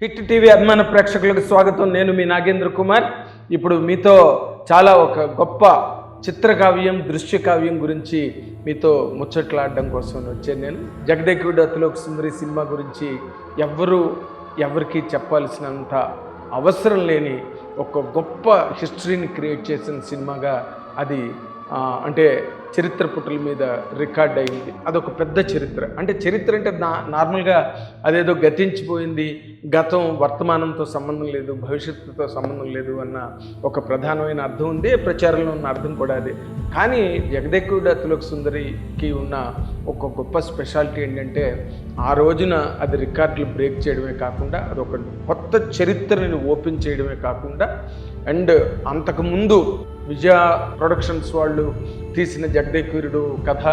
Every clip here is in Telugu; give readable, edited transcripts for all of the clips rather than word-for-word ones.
హిట్ టీవీ అభిమాన ప్రేక్షకులకు స్వాగతం. నేను మీ నాగేంద్ర కుమార్. ఇప్పుడు మీతో చాలా ఒక గొప్ప చిత్రకావ్యం, దృశ్య కావ్యం గురించి మీతో ముచ్చట్లాడడం కోసం వచ్చాను. నేను జగదేకుడు అతిలోక సుందరి సినిమా గురించి ఎవరికి చెప్పాల్సినంత అవసరం లేని ఒక గొప్ప హిస్టరీని క్రియేట్ చేసిన సినిమాగా అది అంటే చరిత్ర పుటల మీద రికార్డ్ అయింది. అదొక పెద్ద చరిత్ర. అంటే చరిత్ర అంటే నార్మల్గా అదేదో గతించిపోయింది, గతం వర్తమానంతో సంబంధం లేదు, భవిష్యత్తుతో సంబంధం లేదు అన్న ఒక ప్రధానమైన అర్థం ఉంది. ప్రచారంలో ఉన్న అర్థం కూడా అదే. కానీ జగదేకుడు అతిలోక సుందరికి ఉన్న ఒక గొప్ప స్పెషాలిటీ ఏంటంటే ఆ రోజున అది రికార్డులు బ్రేక్ చేయడమే కాకుండా అదొక కొత్త చరిత్రని ఓపెన్ చేయడమే కాకుండా అండ్ అంతకుముందు విజయ ప్రొడక్షన్స్ వాళ్ళు తీసిన జగదేకుడు కథ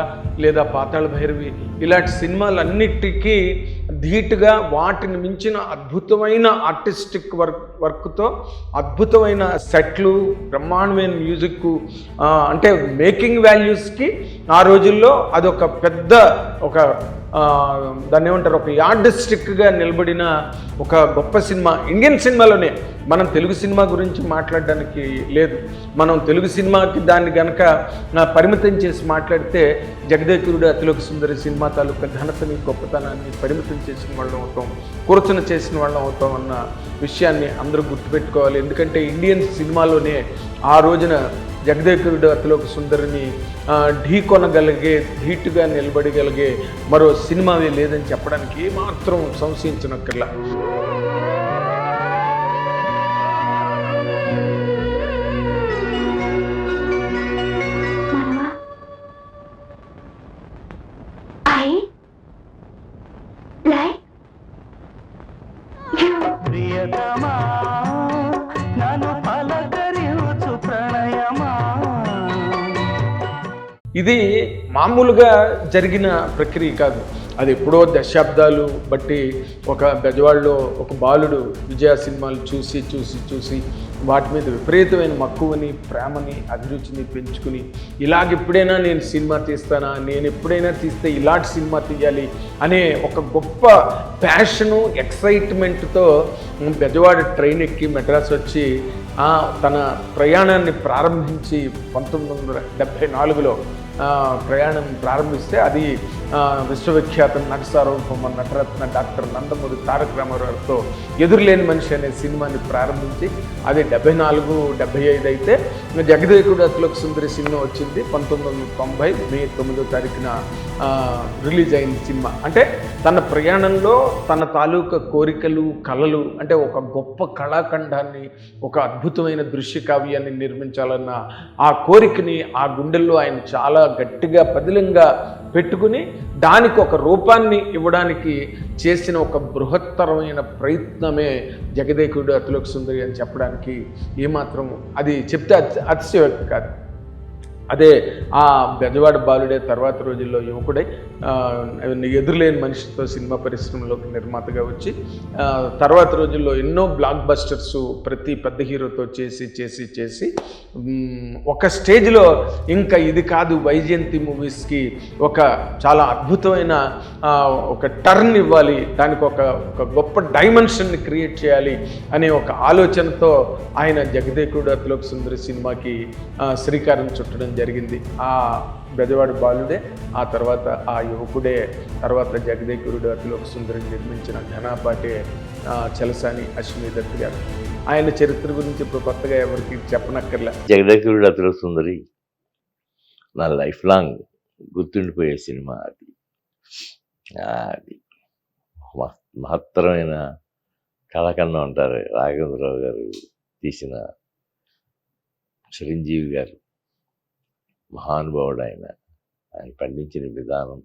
లేదా పాతాళ భైరవి ఇలాంటి సినిమాలన్నిటికీ ధీటుగా వాటిని మించిన అద్భుతమైన ఆర్టిస్టిక్ వర్క్తో అద్భుతమైన సెట్లు, బ్రహ్మాండమైన మ్యూజిక్, అంటే మేకింగ్ వాల్యూస్కి ఆ రోజుల్లో అదొక పెద్ద ఒక దాన్ని ఏమంటారు, ఒక యార్డ్ స్టిక్గా నిలబడిన ఒక గొప్ప సినిమా. ఇండియన్ సినిమాలోనే, మనం తెలుగు సినిమా గురించి మాట్లాడడానికి లేదు. మనం తెలుగు సినిమాకి దాన్ని గనక పరిమితం చేసి మాట్లాడితే జగదేకుడు అతిలోక సుందరి సినిమా తాలూకా ఘనతని, గొప్పతనాన్ని పరిమితం చేసిన వాళ్ళం అవుతాం, కూర్చొని చేసిన వాళ్ళం అవుతాం అన్న విషయాన్ని అందరూ గుర్తుపెట్టుకోవాలి. ఎందుకంటే ఇండియన్ సినిమాలోనే ఆ రోజున జగదేకుడు అతిలోక సుందరిని ఢీకొనగలిగే, ధీటుగా నిలబడగలిగే మరో సినిమావే లేదని చెప్పడానికి మాత్రం సంశయించనక్కర్లా. ఇది మామూలుగా జరిగిన ప్రక్రియ కాదు. అది ఎప్పుడో దశాబ్దాలు బట్టి ఒక బెజవాడలో ఒక బాలుడు విజయ సినిమాలు చూసి వాటి మీద విపరీతమైన మక్కువని, ప్రేమని, అభిరుచిని పెంచుకుని ఇలాగెప్పుడైనా నేను సినిమా తీస్తానా, నేను ఎప్పుడైనా తీస్తే ఇలాంటి సినిమా తీయాలి అనే ఒక గొప్ప ప్యాషను, ఎక్సైట్మెంట్తో బెజవాడ ట్రైన్ ఎక్కి మెడ్రాస్ వచ్చి తన ప్రయాణాన్ని ప్రారంభించి 1974లో ప్రయాణం ప్రారంభిస్తే అది విశ్వవిఖ్యాత నట సార్వభౌమ నటరత్న డాక్టర్ నందమూరి తారక రామారావుతో ఎదురులేని మనిషి అనే సినిమాని ప్రారంభించి అది 74-75 అయితే జగదేకుడు అతిలోక సుందరి సినిమా వచ్చింది 1990 మే 9వ తారీఖున రిలీజ్ అయిన సినిమా. అంటే తన ప్రయాణంలో తన తాలూకా కోరికలు, కళలు, అంటే ఒక గొప్ప కళాఖండాన్ని, ఒక అద్భుతమైన దృశ్య కావ్యాన్ని నిర్మించాలన్న ఆ కోరికని ఆ గుండెల్లో ఆయన చాలా గట్టిగా పదిలంగా పెట్టుకుని దానికి ఒక రూపాన్ని ఇవ్వడానికి చేసిన ఒక బృహత్తరమైన ప్రయత్నమే జగదేకుడు అతిలోక సుందరి అని చెప్పడానికి ఏమాత్రం అది చెప్తే అతిశయోక్తి కాదు. అదే ఆ బెజవాడ బాలుడే తర్వాత రోజుల్లో యువకుడై ఎదురులేని మనిషితో సినిమా పరిశ్రమలోకి నిర్మాతగా వచ్చి తర్వాత రోజుల్లో ఎన్నో బ్లాక్ బస్టర్స్ ప్రతి పెద్ద హీరోతో చేసి ఒక స్టేజ్లో ఇంకా ఇది కాదు, వైజయంతి మూవీస్కి ఒక చాలా అద్భుతమైన ఒక టర్న్ ఇవ్వాలి, దానికి ఒక గొప్ప డైమెన్షన్ని క్రియేట్ చేయాలి అనే ఒక ఆలోచనతో ఆయన జగదేకుడు అతిలోక సుందరి సినిమాకి శ్రీకారం చుట్టడం జరిగింది. ఆ బెజవాడ బాలుడే, ఆ తర్వాత ఆ యువకుడే తర్వాత జగదేకుడు అతిలోక సుందరిని నిర్మించిన ఘనాపాటే చలసాని అశ్వనీదత్ గారు. ఆయన చరిత్ర గురించి ఇప్పుడు కొత్తగా ఎవరికి చెప్పనక్కర్లే. జగదేకుడు అతిలోక సుందరి నా లైఫ్ లాంగ్ గుర్తుండిపోయే సినిమా. అది మహత్తరమైన కళాఖండం అంటారు. రాఘవేంద్రరావు గారు తీసిన, చిరంజీవి గారు మహానుభావుడు, ఆయన పండించిన విధానం,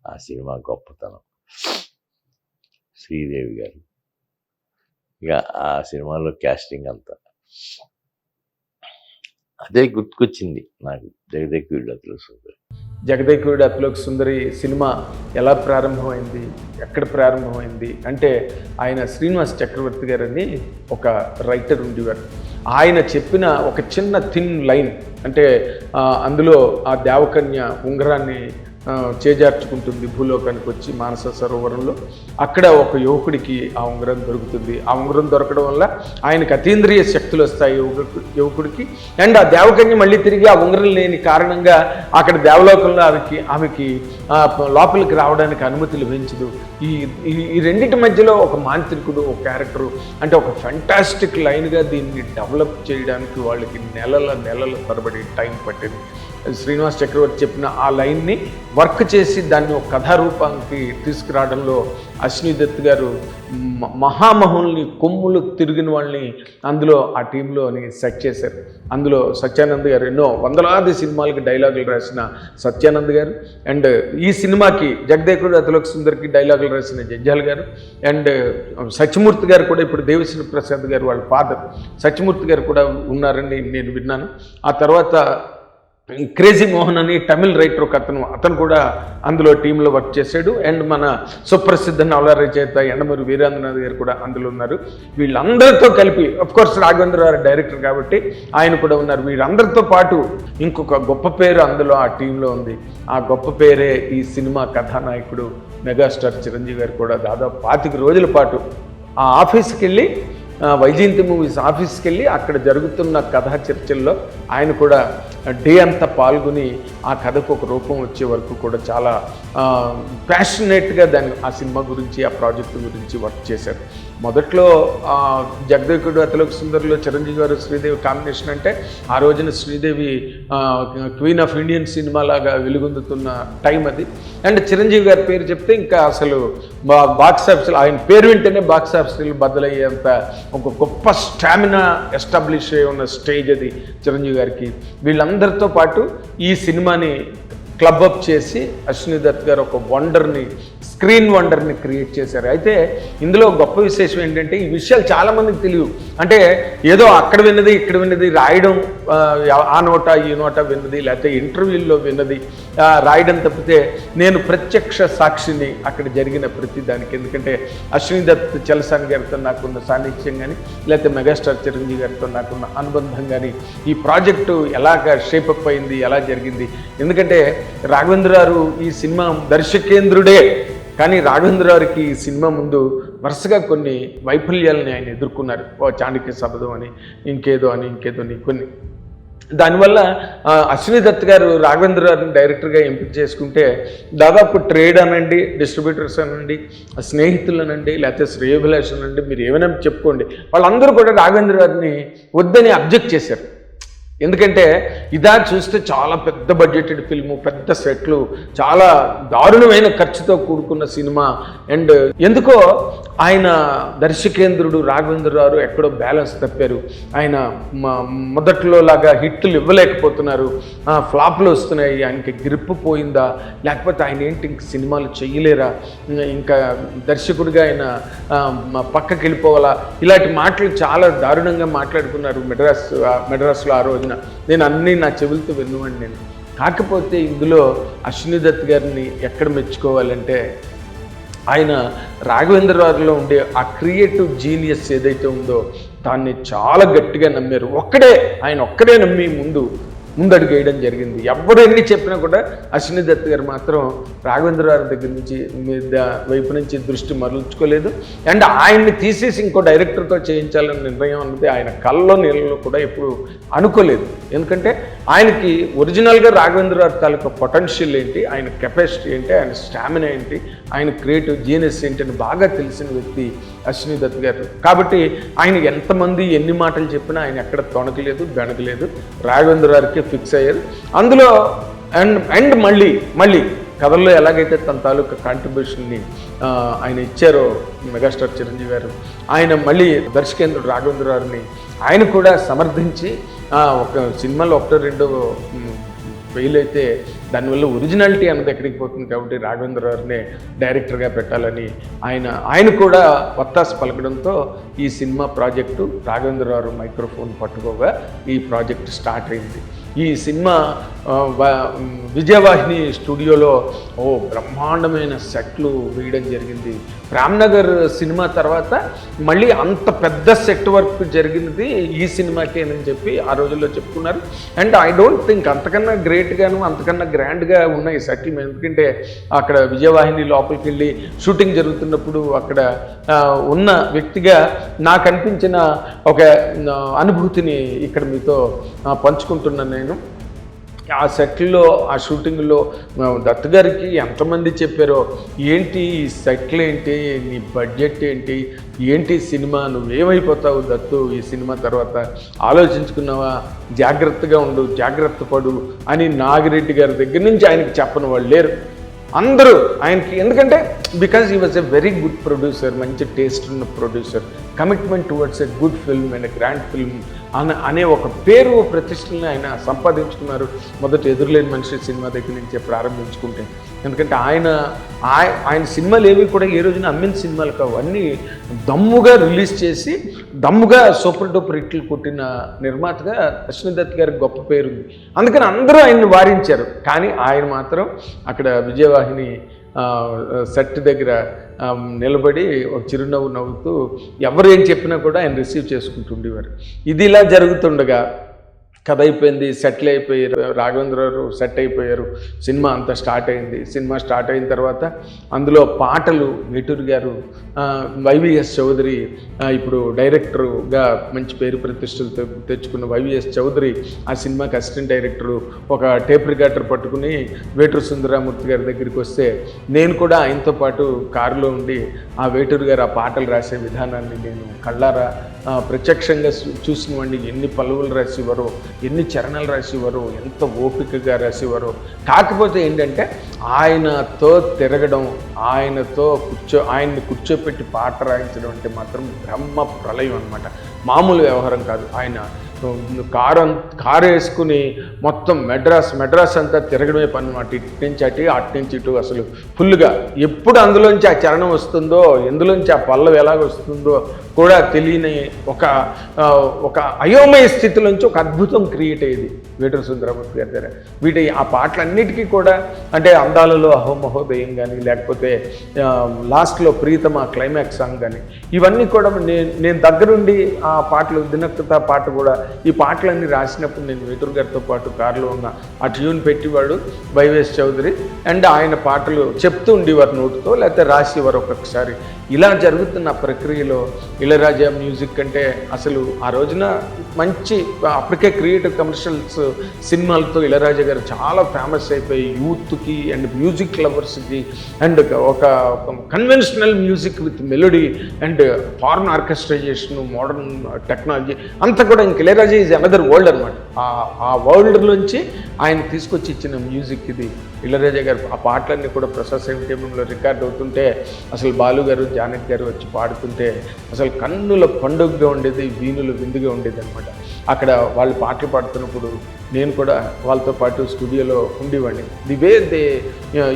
ఆ సినిమా గొప్పతనం, శ్రీదేవి గారు, ఇక ఆ సినిమాలో క్యాస్టింగ్ అంతా అదే గుర్తుకొచ్చింది నాకు. జగదేకుడు అతిలోక సుందరి. జగదేకుడు అతిలోక సుందరి సినిమా ఎలా ప్రారంభమైంది, ఎక్కడ ప్రారంభమైంది అంటే ఆయన శ్రీనివాస్ చక్రవర్తి గారని ఒక రైటర్ ఉండేవారు. ఆయన చెప్పిన ఒక చిన్న థిన్ లైన్, అంటే అందులో ఆ దేవకన్య ఉంగరాన్ని చేజార్చుకుంటుంది భూలోకానికి వచ్చి మానస సరోవరంలో. అక్కడ ఒక యువకుడికి ఆ ఉంగరం దొరుకుతుంది. ఆ ఉంగరం దొరకడం వల్ల ఆయనకు అతీంద్రియ శక్తులు వస్తాయి యువకుడికి. అండ్ ఆ దేవకన్య మళ్ళీ తిరిగి ఆ ఉంగరం లేని కారణంగా అక్కడ దేవలోకంలో ఆమెకి లోపలికి రావడానికి అనుమతి లభించదు. ఈ రెండింటి మధ్యలో ఒక మాంత్రికుడు, ఒక క్యారెక్టరు, అంటే ఒక ఫెంటాస్టిక్ లైన్గా దీన్ని డెవలప్ చేయడానికి వాళ్ళకి నెలల తరబడి టైం పట్టింది. శ్రీనివాస్ చక్రవర్తి చెప్పిన ఆ లైన్ని వర్క్ చేసి దాన్ని ఒక కథారూపానికి తీసుకురావడంలో అశ్విని దత్ గారు మహామహుల్ని, కొమ్ములు తిరిగిన వాళ్ళని అందులో ఆ టీంలోని సెట్ చేశారు. అందులో సత్యానంద్ గారు, ఎన్నో వందలాది సినిమాలకి డైలాగులు రాసిన సత్యానంద్ గారు, అండ్ ఈ సినిమాకి జగదేకుడు అతిలోక సుందరికి డైలాగులు రాసిన జంజాల్ గారు, అండ్ సత్యమూర్తి గారు కూడా, ఇప్పుడు దేవిశ్రీ ప్రసాద్ గారు వాళ్ళ ఫాదర్ సత్యమూర్తి గారు కూడా ఉన్నారని నేను విన్నాను. ఆ తర్వాత క్రేజీ మోహన్ అని తమిళ్ రైటర్ ఒక అతను కూడా అందులో టీంలో వర్క్ చేశాడు. అండ్ మన సుప్రసిద్ధ నవల రచయిత యండమూరి వీరేంద్రనాథ్ గారు కూడా అందులో ఉన్నారు. వీళ్ళందరితో కలిపి, అఫ్కోర్స్ రాఘవేంద్ర గారు డైరెక్టర్ కాబట్టి ఆయన కూడా ఉన్నారు. వీళ్ళందరితో పాటు ఇంకొక గొప్ప పేరు అందులో ఆ టీంలో ఉంది. ఆ గొప్ప పేరే ఈ సినిమా కథానాయకుడు మెగాస్టార్ చిరంజీవి గారు కూడా దాదాపు 25 రోజుల పాటు ఆ ఆఫీస్కి వెళ్ళి, వైజయంతి మూవీస్ ఆఫీస్కి వెళ్ళి అక్కడ జరుగుతున్న కథా చర్చల్లో ఆయన కూడా డే అంతా పాల్గొని ఆ కథకు ఒక రూపం వచ్చే వరకు కూడా చాలా ప్యాషనేట్గా ఆ సినిమా గురించి, ఆ ప్రాజెక్టు గురించి వర్క్ చేశారు. మొదట్లో జగదేకుడు అతిలోక సుందరిలో చిరంజీవి గారు శ్రీదేవి కాంబినేషన్ అంటే ఆ రోజున Sridevi queen of Indian cinema లాగా వెలుగొందుతున్న టైం అది. అండ్ చిరంజీవి గారి పేరు చెప్తే ఇంకా అసలు బాక్స్ ఆఫీసులు, ఆయన పేరు వింటేనే బాక్స్ ఆఫీసులు బదులయ్యేంత ఒక గొప్ప స్టామినా ఎస్టాబ్లిష్ అయి ఉన్న స్టేజ్ అది చిరంజీవి గారికి. వీళ్ళందరితో పాటు ఈ సినిమాని క్లబ్ చేసి అశ్విని దత్ గారు ఒక స్క్రీన్ వండర్ని క్రియేట్ చేశారు. అయితే ఇందులో గొప్ప విశేషం ఏంటంటే, ఈ విషయాలు చాలామందికి తెలియవు. అంటే ఏదో అక్కడ విన్నది, ఇక్కడ విన్నది రాయడం, ఆ నోట ఈ నోట విన్నది, లేకపోతే ఇంటర్వ్యూల్లో విన్నది రాయడం తప్పితే నేను ప్రత్యక్ష సాక్షిని అక్కడ జరిగిన ప్రతి దానికి. ఎందుకంటే అశ్విని దత్ చలసాని గారితో నాకున్న సాన్నిధ్యం కానీ, లేకపోతే మెగాస్టార్ చిరంజీవి గారితో నాకున్న అనుబంధం కానీ, ఈ ప్రాజెక్టు ఎలాగ షేపప్ అయింది, ఎలా జరిగింది. ఎందుకంటే రాఘవేంద్ర గారు ఈ సినిమా దర్శకేంద్రుడే, కానీ రాఘవేంద్ర గారికి ఈ సినిమా ముందు వరుసగా కొన్ని వైఫల్యాలని ఆయన ఎదుర్కొన్నారు. చాణక్య శబదం అని, ఇంకేదో కొన్ని. దానివల్ల అశ్విని దత్ గారు రాఘవేంద్ర గారిని డైరెక్టర్గా ఎంపిక చేసుకుంటే దాదాపు ట్రేడ్ అనండి, డిస్ట్రిబ్యూటర్స్ అనండి, స్నేహితులు అనండి, లేకపోతే శ్రేయోభిలాష్ అనండి, మీరు ఏమైనా చెప్పుకోండి, వాళ్ళందరూ కూడా రాఘవేంద్ర గారిని వద్దని అబ్జెక్ట్ చేశారు. ఎందుకంటే ఇదా చూస్తే చాలా పెద్ద బడ్జెటెడ్ ఫిల్ము, పెద్ద సెట్లు, చాలా దారుణమైన ఖర్చుతో కూడుకున్న సినిమా. అండ్ ఎందుకో ఆయన దర్శకేంద్రుడు రాఘవేంద్ర గారు ఎక్కడో బ్యాలెన్స్ తప్పారు. ఆయన మొదట్లో లాగా హిట్లు ఇవ్వలేకపోతున్నారు, ఫ్లాప్లు వస్తున్నాయి, ఆయనకి గ్రిప్ పోయిందా, లేకపోతే ఆయన ఏంటి ఇంక సినిమాలు చెయ్యలేరా, ఇంకా దర్శకుడిగా ఆయన పక్కకి వెళ్ళిపోవాలా, ఇలాంటి మాటలు చాలా దారుణంగా మాట్లాడుకున్నారు మెడ్రాస్లో ఆ రోజున. నేను అన్నీ నా చెవులతో విన్నవాడిని నేను. కాకపోతే ఇందులో అశ్విని దత్ గారిని ఎక్కడ మెచ్చుకోవాలంటే, ఆయన రాఘవేంద్ర గారిలో ఉండే ఆ క్రియేటివ్ జీనియస్ ఏదైతే ఉందో దాన్ని చాలా గట్టిగా నమ్మారు. ఆయన ఒక్కడే నమ్మి ముందడుగు వేయడం జరిగింది. ఎవరు ఎన్ని చెప్పినా కూడా అశ్విని దత్ గారు మాత్రం రాఘవేంద్ర గారి దగ్గర నుంచి వైపు నుంచి దృష్టి మరల్చుకోలేదు. అండ్ ఆయన్ని తీసేసి ఇంకో డైరెక్టర్తో చేయించాలనే నిర్ణయం అన్నది ఆయన కళ్ళలో నీళ్ళలో కూడా ఎప్పుడు అనుకోలేదు. ఎందుకంటే ఆయనకి ఒరిజినల్గా రాఘవేంద్ర గారి తాలూకా పొటెన్షియల్ ఏంటి, ఆయన కెపాసిటీ ఏంటి, ఆయన స్టామినా ఏంటి, ఆయన క్రియేటివ్ జీనియస్ ఏంటి అని బాగా తెలిసిన వ్యక్తి అశ్విని దత్ గారు. కాబట్టి ఆయన ఎంతమంది ఎన్ని మాటలు చెప్పినా ఆయన ఎక్కడ తొణకలేదు, బెణకలేదు, రాఘవేంద్ర గారికి ఫిక్స్ అయ్యారు. అందులో అండ్ మళ్ళీ కథల్లో ఎలాగైతే తన తాలూకా కాంట్రిబ్యూషన్ని ఆయన ఇచ్చారో మెగాస్టార్ చిరంజీవి గారు, ఆయన మళ్ళీ దర్శకేంద్రుడు రాఘవేంద్ర గారిని ఆయన కూడా సమర్థించి ఒక సినిమాలో 1-2 ఫెయిల్ అయితే దానివల్ల ఒరిజినాలిటీ అన్నది ఎక్కడికి పోతుంది. కాబట్టి రాఘవేంద్ర గారినే డైరెక్టర్గా పెట్టాలని ఆయన కూడా వత్తాసు పలకడంతో ఈ సినిమా ప్రాజెక్టు రాఘవేంద్ర గారు మైక్రోఫోన్ పట్టుకోగా ఈ ప్రాజెక్ట్ స్టార్ట్ అయింది. ఈ సినిమా విజయవాహిని స్టూడియోలో బ్రహ్మాండమైన సెట్లు వేయడం జరిగింది. రామ్నగర్ సినిమా తర్వాత మళ్ళీ అంత పెద్ద సెట్ వర్క్ జరిగినది ఈ సినిమాకేనని చెప్పి ఆ రోజుల్లో చెప్పుకున్నారు. అండ్ ఐ డోంట్ థింక్ అంతకన్నా గ్రేట్గాను అంతకన్నా గ్రాండ్గా ఉన్నాయి సెట్లు. ఎందుకంటే అక్కడ విజయవాహిని లోపలికి వెళ్ళి షూటింగ్ జరుగుతున్నప్పుడు అక్కడ ఉన్న వ్యక్తిగా నాకు అనిపించిన ఒక అనుభూతిని ఇక్కడ మీతో పంచుకుంటున్నాను నేను. ఆ సెట్లో ఆ షూటింగ్లో దత్తు గారికి ఎంతమంది చెప్పారో, ఏంటి ఈ సెట్లు ఏంటి, నీ బడ్జెట్ ఏంటి, ఏంటి సినిమా, నువ్వేమైపోతావు దత్తు ఈ సినిమా తర్వాత, ఆలోచించుకున్నావా, జాగ్రత్తగా ఉండు, జాగ్రత్త పడు అని నాగిరెడ్డి గారి దగ్గర నుంచి ఆయనకి చెప్పని వాళ్ళు లేరు. అందరూ ఆయనకి, ఎందుకంటే because he was a very good producer, మంచి టేస్ట్ ఉన్న producer, commitment towards a good film and a grand film అనే ఒక పేరు ప్రతిష్టని ఆయన సంపాదించుకున్నారు. మొదటి ఎదురులేని మనిషి సినిమా దగ్గర నుంచే ప్రారంభించుకుంటే. ఎందుకంటే ఆయన సినిమాలు ఏవి కూడా ఏ రోజున అమ్మిన సినిమాలు కావు, అన్నీ దమ్ముగా రిలీజ్ చేసి దమ్ముగా సూపర్ డూపర్ హిట్లు కొట్టిన నిర్మాతగా లక్ష్మీదత్ గారికి గొప్ప పేరుంది. అందుకని అందరూ ఆయన్ని వారించారు. కానీ ఆయన మాత్రం అక్కడ విజయవాహిని సెట్ దగ్గర నిలబడి ఒక చిరునవ్వు నవ్వుతూ ఎవరు ఏం చెప్పినా కూడా ఆయన రిసీవ్ చేసుకుంటుండేవారు. ఇది ఇలా జరుగుతుండగా కథ అయిపోయింది, సెటిల్ అయిపోయారు, రాఘవేంద్రరావు సెట్ అయిపోయారు, సినిమా అంతా స్టార్ట్ అయింది. సినిమా స్టార్ట్ అయిన తర్వాత అందులో పాటలు వేటూరి గారు, వైవిఎస్ చౌదరి, ఇప్పుడు డైరెక్టరుగా మంచి పేరు ప్రతిష్టలు తెచ్చుకున్న వైవిఎస్ చౌదరి ఆ సినిమాకి అసిస్టెంట్ డైరెక్టరు ఒక టేప్ రికార్డర్ పట్టుకుని వేటూరి సుందరమూర్తి గారి దగ్గరికి వస్తే నేను కూడా ఆయనతో పాటు కారులో ఉండి ఆ వేటూరి గారు ఆ పాటలు రాసే విధానాన్ని నేను కళ్ళారా ప్రత్యక్షంగా చూసిన వాడిని. ఎన్ని పలువులు రాసేవారో, ఎన్ని చరణాలు రాసేవారో, ఎంత ఓపికగా రాసేవారో. కాకపోతే ఏంటంటే ఆయనతో తిరగడం, ఆయన్ని కూర్చోపెట్టి పాట రాయించడం అంటే మాత్రం బ్రహ్మ ప్రళయం అనమాట. మామూలు వ్యవహారం కాదు. ఆయన కారు వేసుకుని మొత్తం మెడ్రాస్ అంతా తిరగడమే పని అన్నమాట. ఇటు నుంచి అటు నుంచి ఇటు అసలు ఫుల్గా. ఎప్పుడు అందులోంచి ఆ చరణం వస్తుందో, ఎందులోంచి ఆ పల్లవి ఎలాగ వస్తుందో కూడా తెలియని ఒక అయోమయ స్థితిలోంచి ఒక అద్భుతం క్రియేట్ అయ్యేది వేటూరి సుందరమూర్తి గారి దగ్గర. ఆ పాటలన్నిటికీ కూడా, అంటే అందాలలో అహోమహోదయం కానీ, లేకపోతే లాస్ట్లో ప్రీతమ క్లైమాక్స్ సాంగ్ కానీ, ఇవన్నీ కూడా నేను దగ్గరుండి ఆ పాటలు, దినకృత పాట కూడా, ఈ పాటలన్నీ రాసినప్పుడు నేను వేటూరి గారితో పాటు కారులో ఉన్న ఆ ట్యూన్ పెట్టేవాడు వైవిఎస్ చౌదరి. అండ్ ఆయన పాటలు చెప్తూ ఉండేవారు నోటుతో, లేకపోతే రాసేవారు ఒక్కొక్కసారి. ఇలా జరుగుతున్న ప్రక్రియలో ఇళయరాజా మ్యూజిక్ అంటే అసలు ఆ రోజున మంచి అప్పటికే క్రియేటివ్ కమర్షియల్స్ సినిమాలతో ఇళయరాజా గారు చాలా ఫేమస్ అయిపోయి యూత్కి అండ్ మ్యూజిక్ లవర్స్కి, అండ్ ఒక conventional music with melody and foreign orchestrisation, modern technology అంతా కూడా ఇంక ఇళయరాజా ఈజ్ అనదర్ వరల్డ్ అనమాట. ఆ వరల్డ్లోంచి ఆయన తీసుకొచ్చి ఇచ్చిన మ్యూజిక్ ఇది. ఇళయరాజా గారు ఆ పాటలన్నీ కూడా ప్రసాద్ టేబుల్లో రికార్డ్ అవుతుంటే అసలు బాలు గారు, జానకి గారు వచ్చి పాడుతుంటే అసలు కన్నుల పండుగగా ఉండేది, వీణులు విందుగా ఉండేది అనమాట. అక్కడ వాళ్ళు పాటలు పాడుతున్నప్పుడు నేను కూడా వాళ్ళతో పాటు స్టూడియోలో ఉండేవాడిని. The way they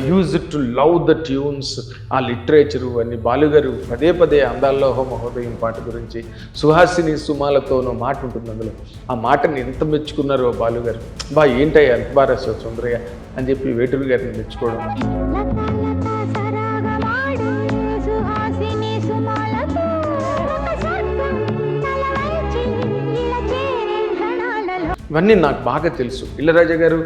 use to love the tunes, ఆ లిటరేచరు అన్ని. బాలుగారు పదే పదే అందాల్లో మహోదయం పాట గురించి సుహాసిని సుమాలతోనో మాట ఉంటుంది అందులో. ఆ మాటని ఎంత మెచ్చుకున్నారో బాలుగారు. ఏంటయ్యా ఎంత బాగా రాశావు సుందరయ్య అని చెప్పి వేటూరి గారిని మెచ్చుకోవడం. ఇవన్నీ నాకు బాగా తెలుసు. ఇళయరాజా గారు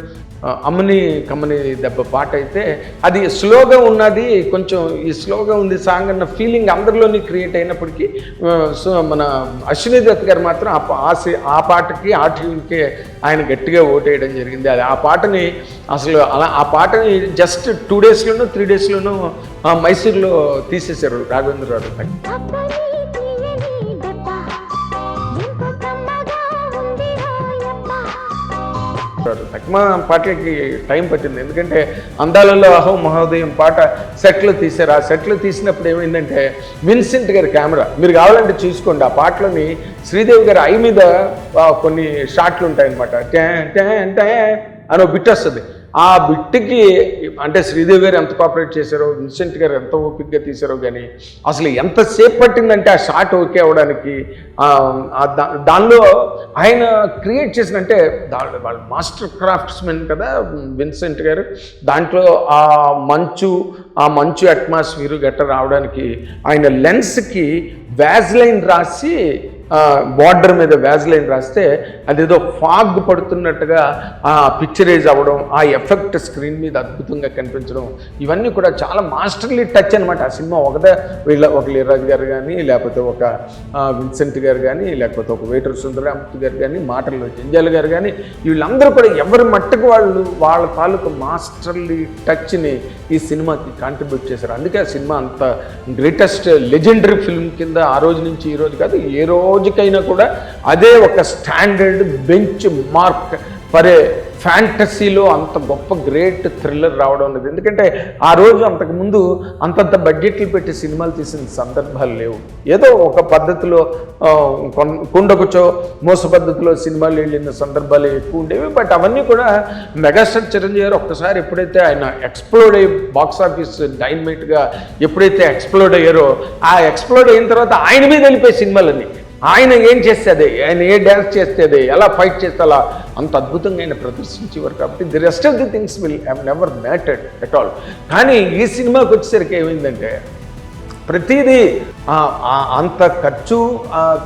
అమ్మని కమ్మని దెబ్బ పాట అయితే అది స్లోగా ఉన్నది, కొంచెం ఈ స్లోగా ఉంది సాంగ్ అన్న ఫీలింగ్ అందరిలోని క్రియేట్ అయినప్పటికీ సో మన అశ్విని దత్ గారు మాత్రం ఆ పాటకి ఆ ట్యూన్కి ఆయన గట్టిగా ఓటేయడం జరిగింది. అది ఆ పాటని అసలు ఆ పాటని జస్ట్ 2 డేస్లోనూ 3 డేస్లోనూ మైసూర్లో తీసేశారు రాఘవేంద్రరావు. తక్మా పాటలకి టైం పట్టింది, ఎందుకంటే అందాలలో అహో మహోదయం పాట సెట్లో తీశారు. ఆ సెట్లో తీసినప్పుడు ఏమైందంటే విన్సెంట్ గారి కెమెరా, మీరు కావాలంటే చూసుకోండి, ఆ పాటలోని శ్రీదేవి గారి ఐ మీద కొన్ని షాట్లు ఉంటాయన్నమాట. ట్యా ట్యా ట్యా అని బిట్ వస్తుంది. ఆ బిట్కి అంటే శ్రీదేవి గారు ఎంత కోఆపరేట్ చేశారో, విన్సెంట్ గారు ఎంత ఓపికగా తీశారో కానీ అసలు ఎంతసేపు పట్టిందంటే ఆ షాట్ ఓకే అవ్వడానికి. దానిలో ఆయన క్రియేట్ చేసిన అంటే వాళ్ళ మాస్టర్ క్రాఫ్ట్స్మెన్ కదా విన్సెంట్ గారు. దాంట్లో ఆ మంచు అట్మాస్ఫియర్ గట్ట రావడానికి ఆయన లెన్స్కి వ్యాజ్లైన్ రాసి బార్డర్ మీద వ్యాజ్లైన్ రాస్తే అదేదో ఫాగ్ పడుతున్నట్టుగా ఆ పిక్చరైజ్ అవ్వడం, ఆ ఎఫెక్ట్ స్క్రీన్ మీద అద్భుతంగా కనిపించడం, ఇవన్నీ కూడా చాలా మాస్టర్లీ టచ్ అనమాట. ఆ సినిమా ఒక ఇళయరాజు గారు కానీ, లేకపోతే ఒక విన్సెంట్ గారు కానీ, లేకపోతే ఒక వేటూరి సుందరరామూర్తి గారు కానీ, మాటల్లో జంజాల గారు కానీ, వీళ్ళందరూ కూడా ఎవరి మట్టుకు వాళ్ళ తాలూకు మాస్టర్లీ టచ్ని ఈ సినిమాకి కాంట్రిబ్యూట్ చేశారు. అందుకే ఆ సినిమా అంత గ్రేటెస్ట్ లెజెండరీ ఫిల్మ్ కింద ఆ రోజు నుంచి ఈ రోజు కాదు, ఏ రోజుకైనా కూడా అదే ఒక standard benchmark for a ఫ్యాంటసీలో అంత గొప్ప గ్రేట్ థ్రిల్లర్ రావడం అనేది. ఎందుకంటే ఆ రోజు అంతకుముందు అంతంత బడ్జెట్లు పెట్టి సినిమాలు తీసిన సందర్భాలు లేవు. ఏదో ఒక పద్ధతిలో కుండకుచో మోస పద్ధతిలో సినిమాలు వెళ్ళిన సందర్భాలు ఎక్కువ ఉండేవి. బట్ అవన్నీ కూడా మెగాస్టార్ చిరంజీవి గారు ఒక్కసారి ఎప్పుడైతే ఆయన ఎక్స్ప్లోడ్ అయ్యి బాక్స్ ఆఫీస్ డైనమైట్గా ఎప్పుడైతే ఎక్స్ప్లోడ్ అయ్యారో, ఆ ఎక్స్ప్లోడ్ అయిన తర్వాత ఆయన మీద వెళ్ళిపోయి సినిమాలన్నీ. ఆయన ఏం చేస్తే అదే, ఆయన ఏ డ్యాన్స్ చేస్తే అదే, ఎలా ఫైట్ చేస్తే అలా అంత అద్భుతంగా ఆయన ప్రదర్శించేవారు. కాబట్టి the rest of the things will have never mattered at all. కానీ ఈ సినిమాకి వచ్చేసరికి ఏమైందంటే ప్రతిదీ అంత ఖర్చు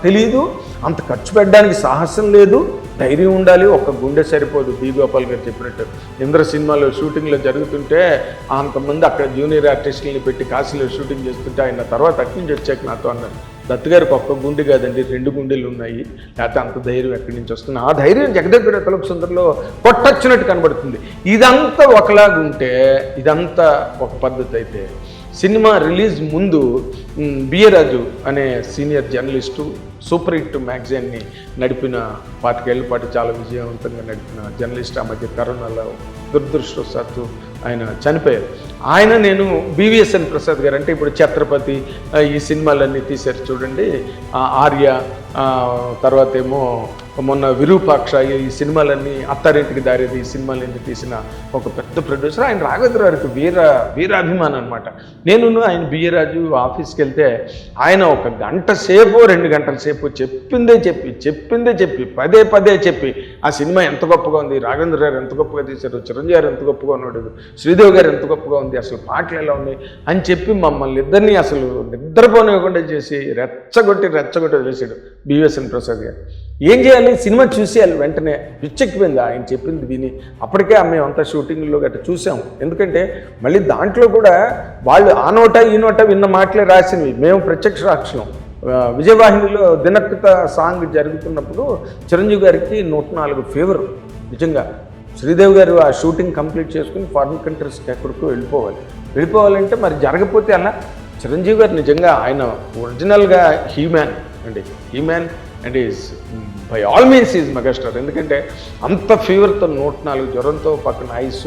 తెలీదు, అంత ఖర్చు పెట్టడానికి సాహసం లేదు, ధైర్యం ఉండాలి, ఒక్క గుండె సరిపోదు. బి గోపాల్ గారు చెప్పినట్టు ఇంద్ర సినిమాలో షూటింగ్లో జరుగుతుంటే అంతమంది అక్కడ జూనియర్ ఆర్టిస్టులని పెట్టి కాశీలో షూటింగ్ చేస్తుంటే ఆయన తర్వాత అక్కడి నుంచి వచ్చాక నాతో అన్నారు, దత్తు గారికి ఒక్క గుండె కాదండి 2 గుండెలు ఉన్నాయి, లేకపోతే అంత ధైర్యం ఎక్కడి నుంచి వస్తుంది. ఆ ధైర్యం జగదేగుడు తలుపు సుందరిలో కొట్టొచ్చినట్టు కనబడుతుంది. ఇదంతా ఒకలాగుంటే, ఇదంతా ఒక పద్ధతి అయితే, సినిమా రిలీజ్ ముందు బియరాజు అనే సీనియర్ జర్నలిస్టు సూపర్ హిట్ మ్యాగజైన్ని నడిపిన 25 ఏళ్ల పాటు చాలా విజయవంతంగా నడిపిన జర్నలిస్ట్ ఆ మధ్య కరోనాలో దురదృష్టవశాత్తు ఆయన చనిపోయారు. నేను బివిఎస్ఎన్ ప్రసాద్ గారు అంటే ఇప్పుడు ఛత్రపతి ఈ సినిమాలన్నీ తీశారు చూడండి, ఆర్య, తర్వాత ఏమో మొన్న విరూపాక్ష, ఈ సినిమాలన్నీ అత్తారింటికి దారేది ఈ సినిమాలన్నీ తీసిన ఒక పెద్ద ప్రొడ్యూసర్. ఆయన రాఘవేంద్ర గారికి వీరాభిమానం అనమాట. నేను ఆయన బియ్యరాజు ఆఫీస్కి వెళ్తే ఆయన 1 గంట సేపు 2 గంటల సేపు చెప్పిందే చెప్పి పదే చెప్పి ఆ సినిమా ఎంత గొప్పగా ఉంది, రాఘవేంద్ర గారు ఎంత గొప్పగా తీశారు, చిరంజీవి గారు ఎంత గొప్పగా ఉన్నాడు, శ్రీదేవి గారు ఎంత గొప్పగా ఉంది, అసలు పాటలు ఎలా ఉన్నాయి అని చెప్పి మమ్మల్ని ఇద్దరినీ అసలు నిద్రపోనివ్వకుండా చేసి రెచ్చగొట్టి వదిలేశాడు బివిఎస్ఎన్ ప్రసాద్ గారు. ఏం చేయాలి, సినిమా చూసేయాలి, వెంటనే పిచ్చెక్కిపోయింది ఆయన చెప్పింది విని. అప్పటికే మేమంతా షూటింగ్లో గట్రా చూసాము. ఎందుకంటే మళ్ళీ దాంట్లో కూడా వాళ్ళు ఆ నోట ఈ నోట విన్న మాటలే రాసినవి, మేము ప్రత్యక్ష సాక్షులం. విజయవాహినిలో దినకృత సాంగ్ జరుగుతున్నప్పుడు చిరంజీవి గారికి 104 ఫీవర్. నిజంగా శ్రీదేవి గారు ఆ షూటింగ్ కంప్లీట్ చేసుకుని ఫారిన్ కంట్రీస్కి ఎక్కడికో వెళ్ళిపోవాలంటే మరి జరగకపోతే అలా. చిరంజీవి గారు నిజంగా ఆయన ఒరిజినల్గా human and is by all means is megastar. ఎందుకంటే అంత ఫీవర్తో 104 జ్వరంతో పక్కన ఐస్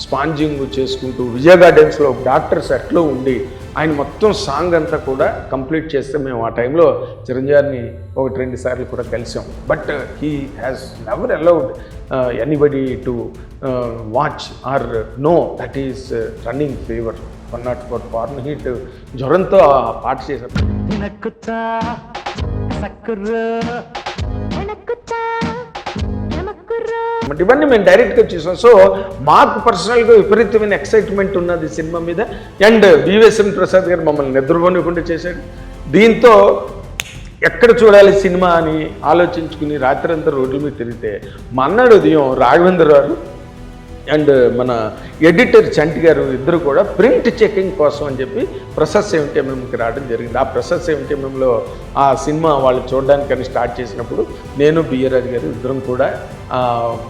స్పాంజింగ్ చేసుకుంటూ విజయ గార్డెన్స్లో డాక్టర్ సెట్లో ఉండి ఆయన మొత్తం సాంగ్ అంతా కూడా కంప్లీట్ చేస్తే మేము ఆ టైంలో చిరంజీవిని 1-2 సార్లు కూడా కలిసాం. But he has never allowed anybody to watch or know that is running fever 104 Fahrenheit జ్వరంతో ఆ పాట చేశారు. ఇవన్నీ మేము డైరెక్ట్గా చూసాం. సో మాకు పర్సనల్గా విపరీతమైన ఎక్సైట్మెంట్ ఉన్నది సినిమా మీద. అండ్ బివిఎస్ఎన్ ప్రసాద్ గారు మమ్మల్ని నిద్రపోనివ్వకుండా చేశాడు. దీంతో ఎక్కడ చూడాలి సినిమా అని ఆలోచించుకుని రాత్రంతా రోడ్ల మీద తిరిగితే మన్నాడు ఉదయం రాఘవేంద్ర గారు అండ్ మన ఎడిటర్ చంటి గారు ఇద్దరు కూడా ప్రింట్ చెకింగ్ కోసం అని చెప్పి ప్రసాద్ 70mmకి రావడం జరిగింది. ఆ ప్రసాద్ 70mmలో ఆ సినిమా వాళ్ళు చూడడానికని స్టార్ట్ చేసినప్పుడు నేను బియ్యరాజు గారు ఇద్దరం కూడా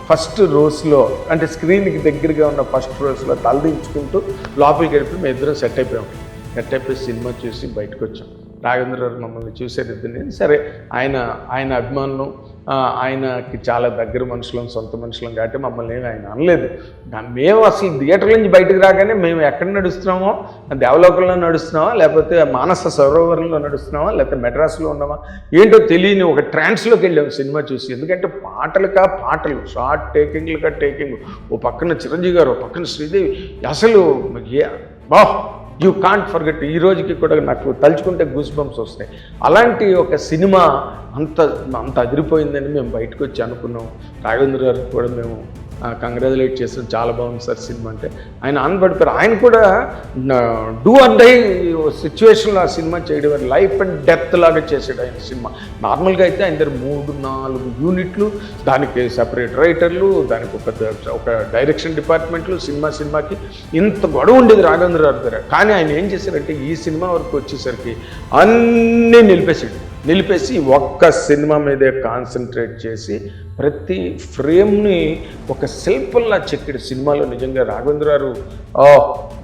ఫస్ట్ రోస్లో అంటే స్క్రీన్కి దగ్గరగా ఉన్న ఫస్ట్ రోస్లో తలదించుకుంటూ లోపలికి వెళ్ళి మేము ఇద్దరం సెట్ అయిపోయి సినిమా చూసి బయటకు వచ్చాం. రాఘవేంద్రరావు మమ్మల్ని చూసేది. సరే ఆయన అభిమానులు, ఆయనకి చాలా దగ్గర మనుషులం, సొంత మనుషులం కాబట్టి మమ్మల్ని ఏమి ఆయన అనలేదు. మేము అసలు థియేటర్ నుంచి బయటకు రాగానే మేము ఎక్కడ నడుస్తున్నామో, దేవలోకంలో నడుస్తున్నామా, లేకపోతే మానస సరోవరంలో నడుస్తున్నామా, లేకపోతే మెడ్రాస్లో ఉన్నామా ఏంటో తెలియని ఒక ట్రాన్స్లోకి వెళ్ళాము సినిమా చూసి. ఎందుకంటే పాటలు, షార్ట్ టేకింగ్, ఓ పక్కన చిరంజీవి గారు, ఓ పక్కన శ్రీదేవి, అసలు యూ కాంట్ ఫర్గెట్. ఈ రోజుకి కూడా నాకు తలుచుకుంటే గూస్ బంప్స్ వస్తాయి. అలాంటి ఒక సినిమా అంత అదిరిపోయిందని మేము బయటకు వచ్చి అనుకున్నాం. రాఘవేంద్ర గారికి కూడా మేము కంగ్రాచులేట్ చేస్తాం, చాలా బాగుంది సార్ సినిమా అంటే. ఆయన ఆనపడిపోయారు. ఆయన కూడా డూ ఆర్ డై సిచ్యువేషన్లో ఆ సినిమా చేయడం, లైఫ్ అండ్ డెత్ లాగా చేసాడు ఆయన సినిమా. నార్మల్గా అయితే ఆయన దగ్గర 3-4 యూనిట్లు, దానికి సెపరేట్ రైటర్లు, దానికి ఒక డైరెక్షన్ డిపార్ట్మెంట్లు, సినిమాకి ఇంత గొడవ ఉండేది రాఘవేంద్ర గారి దగ్గర. కానీ ఆయన ఏం చేశారంటే ఈ సినిమా వరకు వచ్చేసరికి అన్నీ నిలిపేసి ఒక్క సినిమా మీదే కాన్సన్ట్రేట్ చేసి ప్రతి ఫ్రేమ్ని ఒక శిల్పంలా చెక్కిడు సినిమాలో. నిజంగా రాఘవేంద్ర గారు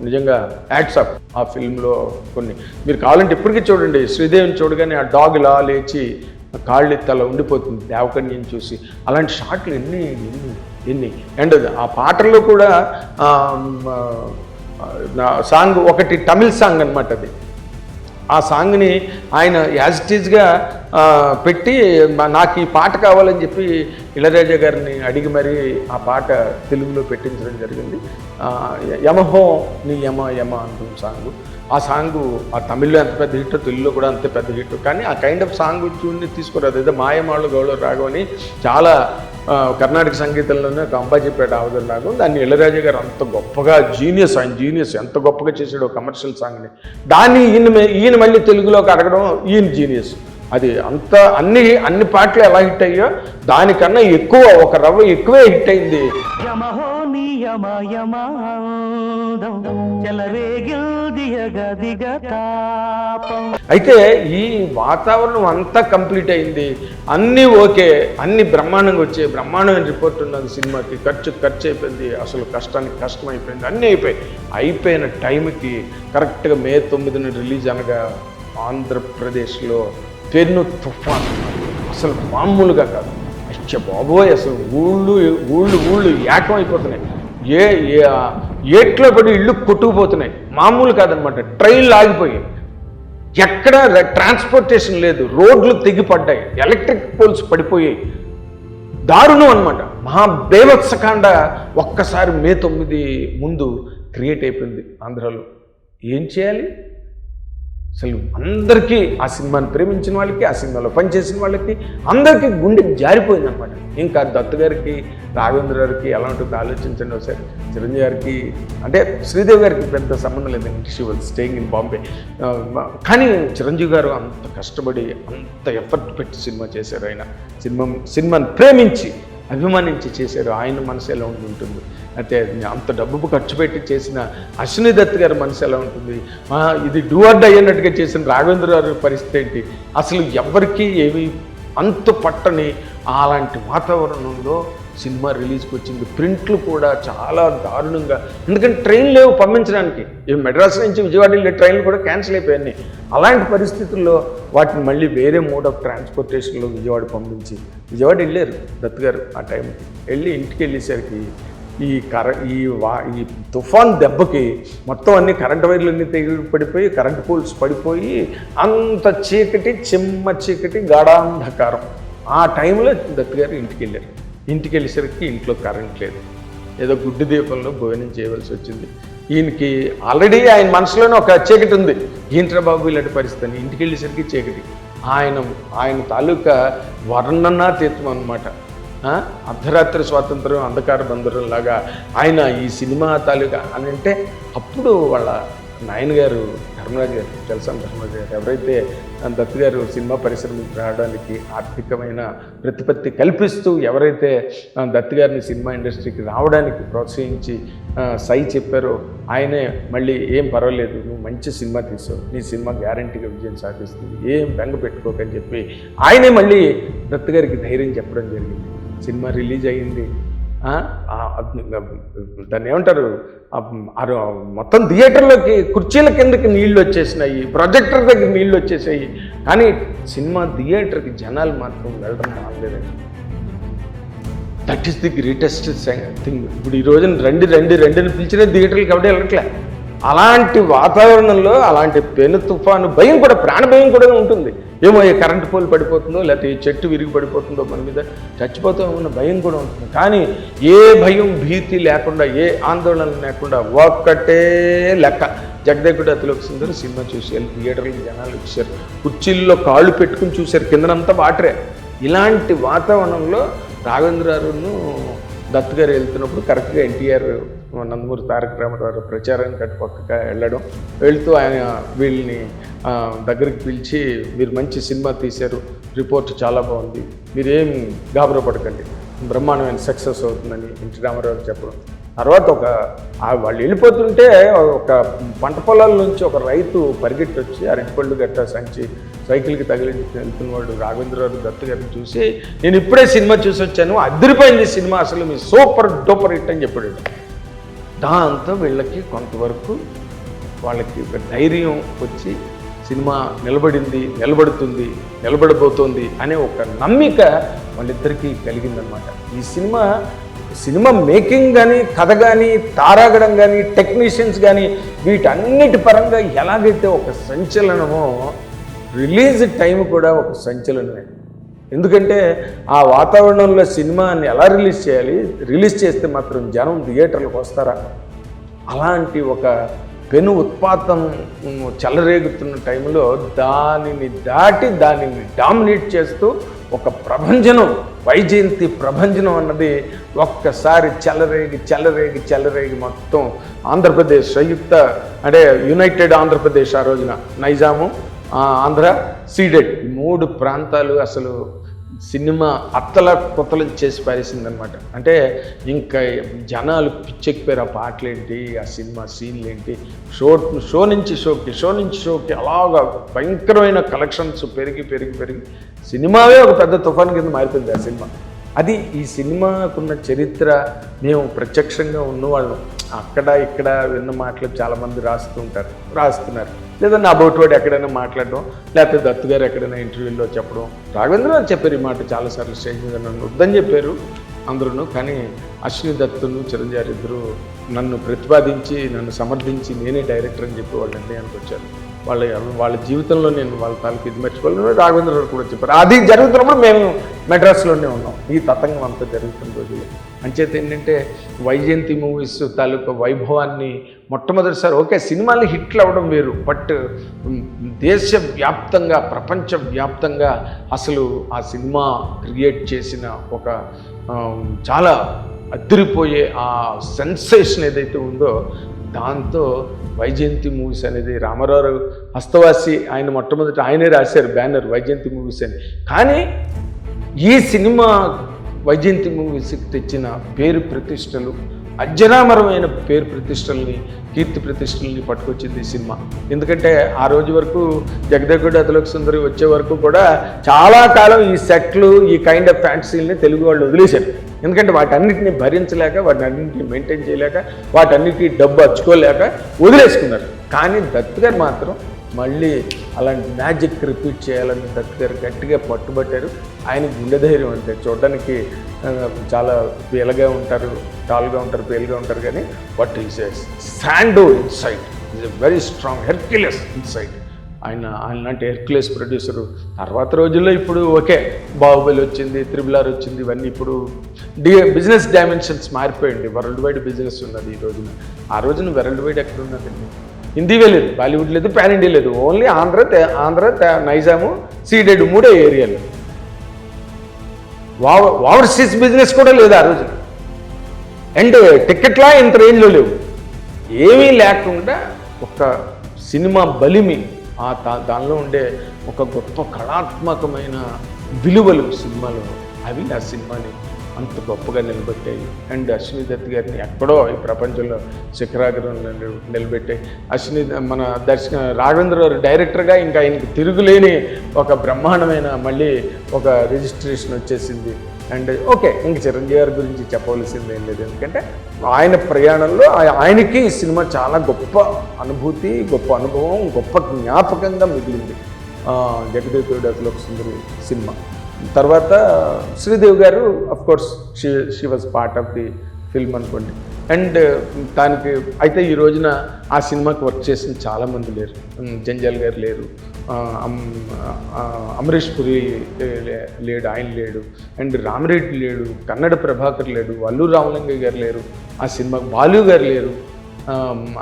నిజంగా యాడ్సప్. ఆ ఫిల్మ్లో కొన్ని మీరు కావాలంటే ఇప్పటికీ చూడండి, శ్రీదేవిని చూడగానే ఆ డాగ్ ఇలా లేచి కాళ్ళు ఎత్తి అలా ఉండిపోతుంది దేవకన్యని చూసి. అలాంటి షాట్లు ఎన్ని అండ్ ఆ పాటల్లో కూడా సాంగ్ ఒకటి తమిళ్ సాంగ్ అనమాట. అది ఆ సాంగ్ని ఆయన యాజ్ ఇట్ ఈజ్గా పెట్టి నాకు ఈ పాట కావాలని చెప్పి ఇళయరాజా గారిని అడిగి మరీ ఆ పాట తెలుగులో పెట్టించడం జరిగింది. యమహో నీ యమ అంటుంది సాంగు. ఆ సాంగు ఆ తమిళ్లో ఎంత పెద్ద హిట్, తెలుగులో కూడా అంతే పెద్ద హిట్. కానీ ఆ కైండ్ ఆఫ్ సాంగ్ చూడని తీసుకురాదు. ఏదో మాయమాళ్ళు గౌళ రాగం అని చాలా కర్ణాటక సంగీతంలోనే ఒక అంబాజీపేట ఆవదం రాగం. దాన్ని ఇళయరాజా గారు అంత గొప్పగా ఆయన జీనియస్ ఎంత గొప్పగా చేశాడు కమర్షియల్ సాంగ్ని. దాన్ని ఈయన మళ్ళీ తెలుగులోకి అడగడం ఈయన జీనియస్. అది అంత అన్ని పాటలు ఎలా హిట్ అయ్యో దానికన్నా ఎక్కువ, ఒక రవ్వ ఎక్కువే హిట్ అయింది. అయితే ఈ వాతావరణం అంతా కంప్లీట్ అయింది, అన్నీ ఓకే, అన్ని బ్రహ్మాండంగా వచ్చాయి, బ్రహ్మాండమైన రిపోర్ట్ ఉన్నది సినిమాకి. ఖర్చు అయిపోయింది, అసలు కష్టం అయిపోయింది, అన్నీ అయిపోయిన టైంకి కరెక్ట్గా May 9న రిలీజ్ అనగా ఆంధ్రప్రదేశ్లో పెను తుఫాన్, అసలు మామూలుగా కాదు. బాబోయ్, అసలు ఊళ్ళు ఏకమైపోతున్నాయి. ఏట్లో పడి ఇళ్ళు కొట్టుకుపోతున్నాయి. మామూలు కాదనమాట. ట్రైన్లు ఆగిపోయాయి, ఎక్కడ ట్రాన్స్పోర్టేషన్ లేదు, రోడ్లు తెగిపడ్డాయి, ఎలక్ట్రిక్ పోల్స్ పడిపోయాయి. దారుణం అనమాట. మహాబేవత్సకాండ ఒక్కసారి May 9 ముందు క్రియేట్ అయిపోయింది ఆంధ్రాలో. ఏం చేయాలి? అసలు అందరికీ, ఆ సినిమాని ప్రేమించిన వాళ్ళకి, ఆ సినిమాలో పనిచేసిన వాళ్ళకి అందరికీ గుండె జారిపోయిందనమాట. ఇంకా దత్తు గారికి, రాఘవేంద్ర గారికి ఎలా ఉంటుందో ఆలోచించండి ఒకసారి. చిరంజీవి గారికి అంటే శ్రీదేవి గారికి పెద్ద సంబంధం లేదండి, she was staying in Bombay. కానీ చిరంజీవి గారు అంత కష్టపడి అంత ఎఫర్ట్ పెట్టి సినిమా చేశారు. ఆయన సినిమాని ప్రేమించి అభిమానించి చేశారు. ఆయన మనసు ఎలా ఉంటుంది, అయితే అంత డబ్బు ఖర్చు పెట్టి చేసిన అశ్విని దత్ గారి మనసు ఎలా ఉంటుంది, ఇది డూ ఆర్ డై అన్నట్టుగా చేసిన రాఘవేంద్ర గారి పరిస్థితి ఏంటి, అసలు ఎవరికి ఏమి అంతు పట్టని అలాంటి వాతావరణంలో సినిమా రిలీజ్కి వచ్చింది. ప్రింట్లు కూడా చాలా దారుణంగా, ఎందుకంటే ట్రైన్ లేవు పంపించడానికి. మెడ్రాస్ నుంచి విజయవాడ వెళ్ళే ట్రైన్లు కూడా క్యాన్సిల్ అయిపోయాయి. అలాంటి పరిస్థితుల్లో వాటిని మళ్ళీ వేరే మోడ్ ఆఫ్ ట్రాన్స్పోర్టేషన్లో విజయవాడ వెళ్ళారు దత్ గారు. ఆ టైంకి వెళ్ళి ఇంటికి వెళ్ళేసరికి ఈ తుఫాన్ దెబ్బకి మొత్తం అన్ని కరెంటు వైర్లన్నీ తెగి పడిపోయి, కరెంటు పోల్స్ పడిపోయి, అంత చీకటి, చిమ్మ చీకటి, గాఢాంధకారం. ఆ టైంలో దత్ గారు ఇంటికి వెళ్ళేసరికి ఇంట్లో కరెంట్ లేదు. ఏదో గుడ్డి దీపంలో భోజనం చేయవలసి వచ్చింది. ఈయనకి ఆల్రెడీ ఆయన మనసులోనే ఒక చీకటి ఉంది, ఏంట్రా బాబు ఇలాంటి పరిస్థితి. ఇంటికి వెళ్ళేసరికి చీకటి. ఆయన తాలూకా వర్ణనాతీతం అనమాట. అర్ధరాత్రి స్వాతంత్రం, అంధకార బంధువులాగా ఆయన ఈ సినిమా తాలూకా అని అంటే, అప్పుడు వాళ్ళ నాయన గారు ధర్మరాజు గారు, జలసాని ధర్మరాజు గారు, ఎవరైతే దత్ గారు సినిమా పరిశ్రమకు రావడానికి ఆర్థికమైన ప్రతిపత్తి కల్పిస్తూ ఎవరైతే దత్ గారిని సినిమా ఇండస్ట్రీకి రావడానికి ప్రోత్సహించి సై చెప్పారో, ఆయనే మళ్ళీ ఏం పర్వాలేదు, నువ్వు మంచి సినిమా తీసావు, నీ సినిమా గ్యారంటీగా విజయం సాధిస్తుంది, ఏం బెంగ పెట్టుకోకని చెప్పి ఆయనే మళ్ళీ దత్ గారికి ధైర్యం చెప్పడం జరిగింది. సినిమా రిలీజ్ అయ్యింది. దాన్ని ఏమంటారు, మొత్తం థియేటర్లోకి కుర్చీల కిందకి నీళ్ళు వచ్చేసినాయి, ప్రొజెక్టర్ దగ్గర నీళ్ళు వచ్చేసాయి, కానీ సినిమా థియేటర్కి జనాలు మాత్రం వెళ్ళడం మానలేదండి. That is the greatest thing. ఇప్పుడు ఈ రోజున రెండుని పిలిచిన థియేటర్కి ఎవడే వెళ్ళట్లే. అలాంటి వాతావరణంలో అలాంటి పెను తుఫాను భయం కూడా, ప్రాణ భయం కూడా ఉంటుంది. ఏమో ఏ కరెంటు పోల్ పడిపోతుందో, లేకపోతే ఏ చెట్టు విరిగి పడిపోతుందో, మన మీద చచ్చిపోతామన్న భయం కూడా ఉంటుంది. కానీ ఏ భయం భీతి లేకుండా, ఏ ఆందోళన లేకుండా ఒక్కటే లెక్క, జగదేగుడు అతిలోక సుందరి సినిమా చూసి వెళ్ళి థియేటర్కి జనాలు వచ్చారు, కుర్చీల్లో కాళ్ళు పెట్టుకుని చూశారు, కిందనంతా వాటరే. ఇలాంటి వాతావరణంలో రాఘవేంద్రరావును దత్ గారు వెళ్తున్నప్పుడు కరెక్ట్గా ఎన్టీఆర్ నందమూరి తారక రామారావు ప్రచారానికి అటు పక్కగా వెళ్తూ ఆయన వీళ్ళని దగ్గరికి పిలిచి, మీరు మంచి సినిమా తీశారు, రిపోర్ట్ చాలా బాగుంది, మీరేం గాబరా పడకండి, బ్రహ్మాండమైన సక్సెస్ అవుతుందని ఎన్టీ రామారావు చెప్పడం. తర్వాత వాళ్ళు వెళ్ళిపోతుంటే ఒక పంట పొలాల నుంచి ఒక రైతు పరిగెట్టి వచ్చి అరటిపళ్ళు గట్ట సంచి సైకిల్కి తగిలించి వెళ్తున్నవాడు రాఘవేంద్రరావు దత్ గారిని చూసి, నేను ఇప్పుడే సినిమా చూసి వచ్చాను, అదిరిపోయింది సినిమా, అసలు మీ సూపర్ డూపర్ హిట్ అని చెప్పాడు. దాంతో వీళ్ళకి కొంతవరకు వాళ్ళకి ఒక ధైర్యం వచ్చి సినిమా నిలబడుతుంది, నిలబడబోతోంది అనే ఒక నమ్మిక వాళ్ళిద్దరికీ కలిగిందనమాట. ఈ సినిమా మేకింగ్ కానీ, కథ కానీ, తారాగడం కానీ, టెక్నీషియన్స్ కానీ, వీటన్నిటి పరంగా ఎలాగైతే ఒక సంచలనమో, రిలీజ్ టైం కూడా ఒక సంచలనమే. ఎందుకంటే ఆ వాతావరణంలో సినిమాని ఎలా రిలీజ్ చేయాలి, రిలీజ్ చేస్తే మాత్రం జనం థియేటర్లకు వస్తారా, అలాంటి ఒక పెను ఉత్పాతం చెలరేగుతున్న టైంలో దానిని డామినేట్ చేస్తూ ఒక ప్రభంజనం, వైజయంతి ప్రభంజనం అన్నది ఒక్కసారి చెలరేగి మొత్తం ఆంధ్రప్రదేశ్ యునైటెడ్ ఆంధ్రప్రదేశ్, ఆ రోజున నైజాము, ఆంధ్ర, సీడెడ్, 3 ప్రాంతాలు అసలు సినిమా అత్తల కొత్తలు చేసి పారేసిందనమాట. అంటే ఇంకా జనాలు పిచ్చెక్కిపోయారు, ఆ పాటలేంటి, ఆ సినిమా సీన్లు ఏంటి, షో నుంచి షోకి అలాగా భయంకరమైన కలెక్షన్స్ పెరిగి సినిమావే ఒక పెద్ద తుఫాను కింద మారిపోయింది ఆ సినిమా. అది ఈ సినిమాకున్న చరిత్ర మేము ప్రత్యక్షంగా ఉన్నవాళ్ళం. అక్కడ ఇక్కడ విన్న మాటలు చాలామంది రాస్తున్నారు, లేదా నా బోటివాడు ఎక్కడైనా మాట్లాడడం, లేకపోతే దత్తు గారు ఎక్కడైనా ఇంటర్వ్యూలో చెప్పడం. రాఘవేంద్ర గారు చెప్పారు ఈ మాట చాలాసార్లు, స్టేజ్ మీద నన్ను వద్దని చెప్పారు అందరూ, కానీ అశ్విని దత్తును చిరంజీవి ఇద్దరు నన్ను ప్రతిపాదించి, నన్ను సమర్థించి నేనే డైరెక్టర్ అని చెప్పి వాళ్ళు నిర్ణయానికి వచ్చారు. వాళ్ళ జీవితంలో నేను వాళ్ళ తాలూకు ఇది మర్చిపోలేను. రాఘవేంద్ర గారు కూడా చెప్పారు. అది జరుగుతున్నప్పుడు మేము మెడ్రాస్లోనే ఉన్నాం, ఈ తతంగం అంతా జరుగుతున్న రోజులు. అంచేత ఏంటంటే వైజయంతి మూవీస్ తాలూకు వైభవాన్ని మొట్టమొదటిసారి, ఓకే సినిమాలు హిట్లు అవ్వడం వేరు, బట్ దేశవ్యాప్తంగా, ప్రపంచవ్యాప్తంగా అసలు ఆ సినిమా క్రియేట్ చేసిన ఒక చాలా అదిరిపోయే ఆ సెన్సేషన్ ఏదైతే ఉందో, దాంతో వైజయంతి మూవీస్ అనేది రామారావు హస్తవాసి, ఆయన మొట్టమొదటి ఆయనే రాశారు బ్యానర్ వైజయంతి మూవీస్ అని. కానీ ఈ సినిమా వైజయంతి మూవీస్కి తెచ్చిన పేరు ప్రతిష్టలు, అజరామరమైన పేరు ప్రతిష్టల్ని, కీర్తి ప్రతిష్టల్ని పట్టుకొచ్చింది ఈ సినిమా. ఎందుకంటే ఆ రోజు వరకు జగదేగుడు అతిలోక సుందరి వచ్చే వరకు కూడా చాలా కాలం ఈ సెట్లు, ఈ కైండ్ ఆఫ్ ఫ్యాంటసీలని తెలుగు వాళ్ళు వదిలేశారు. ఎందుకంటే వాటన్నిటిని భరించలేక, వాటన్నింటిని మెయింటైన్ చేయలేక, వాటన్నిటికీ డబ్బు అచ్చుకోలేక వదిలేసుకున్నారు. కానీ దత్ గారు మాత్రం మళ్ళీ అలాంటి మ్యాజిక్ రిపీట్ చేయాలని దత్ గారు గట్టిగా పట్టుబట్టారు. ఆయన గుండె ధైర్యం అంటే చూడడానికి చాలా పేలగా ఉంటారు, టాల్గా ఉంటారు, పేలుగా ఉంటారు, కానీ but is a Sandow inside, is a very strong Hercules inside. ఆయన లాంటి హెర్క్యులస్ ప్రొడ్యూసరు తర్వాత రోజుల్లో, ఇప్పుడు ఓకే బాహుబలి వచ్చింది, త్రిబుల్ ఆర్ వచ్చింది, ఇవన్నీ ఇప్పుడు బిజినెస్ డైమెన్షన్స్ మారిపోయింది, వరల్డ్ వైడ్ బిజినెస్ ఉన్నది ఈ రోజున. ఆ రోజున వరల్డ్ వైడ్ ఎక్కడ ఉన్నదండి, హిందీవే లేదు, బాలీవుడ్ లేదు, పాన్ ఇండియా లేదు, ఓన్లీ ఆంధ్ర నైజాము, సీడెడ్ 3 ఏరియాలు. ఓవర్సీస్ బిజినెస్ కూడా లేదు ఆ రోజు. అండ్ టికెట్లా ఇంత రేంజ్లో లేవు, ఏమీ లేకుండా ఒక సినిమా బలిమి, దానిలో ఉండే ఒక గొప్ప కళాత్మకమైన విలువలు సినిమాలో, అవి ఆ సినిమాని అంత గొప్పగా నిలబెట్టాయి. అండ్ అశ్విని దత్ గారిని ఎక్కడో ఈ ప్రపంచంలో శిఖరాగ్రం నిలబెట్టాయి. మన రాఘవేంద్ర డైరెక్టర్గా ఇంకా ఆయనకి తిరుగులేని ఒక బ్రహ్మాండమైన మళ్ళీ ఒక రిజిస్ట్రేషన్ వచ్చేసింది. అండ్ ఓకే, ఇంక చిరంజీవి గారి గురించి చెప్పవలసింది ఏం లేదు, ఎందుకంటే ఆయన ప్రయాణంలో ఆయనకి ఈ సినిమా చాలా గొప్ప అనుభూతి, గొప్ప అనుభవం, గొప్ప జ్ఞాపకంగా మిగిలింది. జగదేకుడు అతిలోక సుందరి సినిమా తర్వాత శ్రీదేవి గారు of course she was part of the film అనుకోండి. అండ్ దానికి అయితే ఈ రోజున ఆ సినిమాకి వర్క్ చేసిన చాలామంది లేరు. జంజాల్ గారు లేరు, అమరీష్ పురి లేడు, ఆయన లేడు, అండ్ రామిరెడ్డి లేడు, కన్నడ ప్రభాకర్ లేడు, అల్లూరు రామలింగయ్య గారు లేరు, ఆ సినిమాకి బాలు గారు లేరు,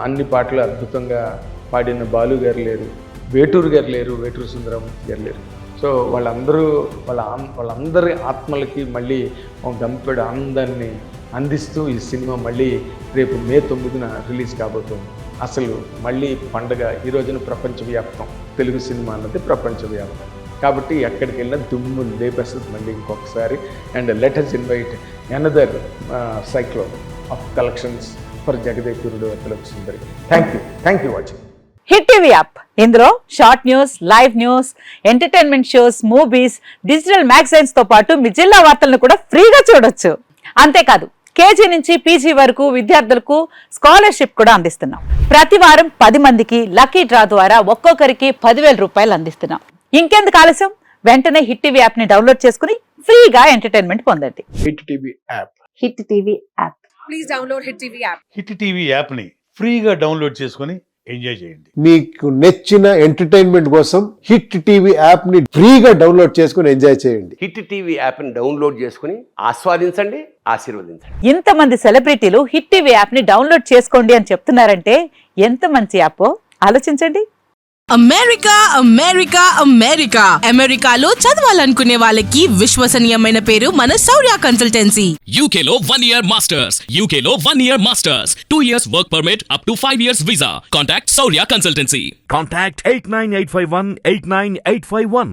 అన్ని పాటలు అద్భుతంగా పాడిన బాలు గారు లేరు, వేటూరు గారు లేరు, వేటూరు సుందరమూర్తి గారు లేరు. సో వాళ్ళందరి ఆత్మలకి మళ్ళీ గంపెడు ఆనందాన్ని అందిస్తూ ఈ సినిమా మళ్ళీ రేపు May 9న రిలీజ్ కాబోతుంది. అసలు మళ్ళీ పండగ. ఈ రోజున ప్రపంచవ్యాప్తం తెలుగు సినిమా అన్నది ప్రపంచవ్యాప్తం కాబట్టి ఎక్కడికి వెళ్ళినా దుమ్ము లేపేస్తుంది మళ్ళీ ఇంకొకసారి. And let us invite another cyclone of collections for Jagadekudu Athiloka Sundari. Thank you watching hit TV app. ఇందులో short news, live news, entertainment shows, movies, digital magazines తో పాటు మీ జిల్లా వార్తలను కూడా ఫ్రీగా చూడొచ్చు. అంతేకాదు KG నుంచి PG వరకు విద్యార్థులకు స్కాలర్షిప్ కూడా అందిస్తున్నాం. ప్రతి వారం 10 మందికి లక్కీ డ్రా ద్వారా ఒక్కొక్కరికి 10,000 రూపాయలు అందిస్తున్నాం. ఇంకెందుకు ఆలస్యం, వెంటనే హిట్ టీవీ యాప్ ని డౌన్లోడ్ చేసుకుని ఫ్రీగా ఎంటర్టైన్మెంట్ పొందండి. Hit TV app. Hit TV app. Please download hit TV app. Hit TV యాప్ని ఫ్రీగా డౌన్లోడ్ చేసుకొని ఎంజాయ్ చేయండి. మీకు నచ్చిన ఎంటర్టైన్మెంట్ కోసం హిట్ టీవీ యాప్ ని ఫ్రీగా డౌన్లోడ్ చేసుకుని ఎంజాయ్ చేయండి. హిట్ టీవీ యాప్ని డౌన్లోడ్ చేసుకుని ఆస్వాదించండి, ఆశీర్వదించండి. ఇంతమంది సెలబ్రిటీలు హిట్ టీవీ యాప్ ని డౌన్లోడ్ చేసుకోండి అని చెప్తున్నారంటే ఎంత మంచి యాప్ ఆలోచించండి. అమెరికాలో చదవాలనుకునే వాళ్ళకి విశ్వసనీయమైన పేరు మన శౌర్య కన్సల్టెన్సీ. UK లో 1 year masters, UK లో 1 year masters, 2 years work permit up to 5 years visa. Contact Saurya Consultancy. Contact 89851 89851.